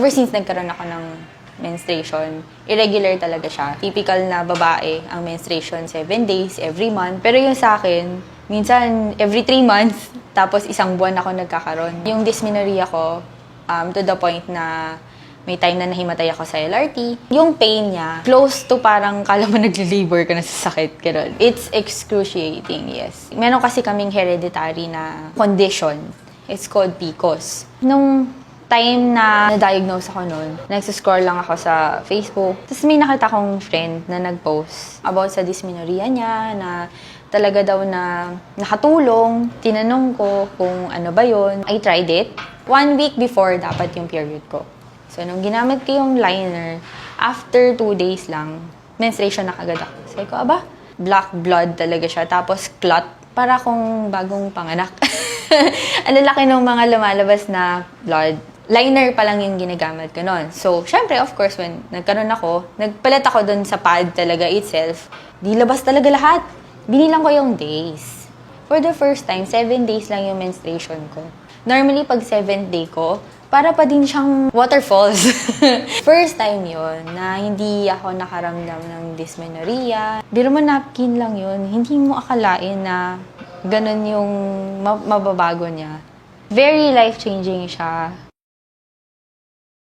ever since nagkaroon ako ng menstruation, irregular talaga siya. Typical na babae, ang menstruation 7 days every month. Pero yung sa akin, minsan every 3 months, tapos isang buwan ako nagkakaroon. Yung dysmenorrhea ko, to the point na may time na nahimatay ako sa LRT. Yung pain niya, close to parang kala mo nagli-labor ka na sa sakit. Ganun. It's excruciating, yes. Meron kasi kaming hereditary na condition. It's called PCOS. Nung time na na-diagnose ako noon, nagsiscroll lang ako sa Facebook. Tapos may nakita kong friend na nag-post about sa dysmenorrhea niya, na talaga daw na nakatulong. Tinanong ko kung ano ba yun. I tried it. 1 week before dapat yung period ko. So, nung ginamit ko yung liner, after 2 days lang, menstruation na kagad ako. Sabi ko, aba, black blood talaga siya. Tapos clot, para akong bagong panganak. Ang lalaki ng mga lumalabas na blood. Liner pa lang yung ginagamit ko noon. So, syempre, of course, when nagkaroon ako, nagpalit ako dun sa pad talaga itself. Di labas talaga lahat. Binilang ko yung days. For the first time, 7 days lang yung menstruation ko. Normally, pag 7th day ko, para pa din siyang waterfalls. First time yon na hindi ako nakaramdam ng dysmenorrhea. Biro mo, napkin lang yun. Hindi mo akalain na ganun yung mababago niya. Very life-changing siya.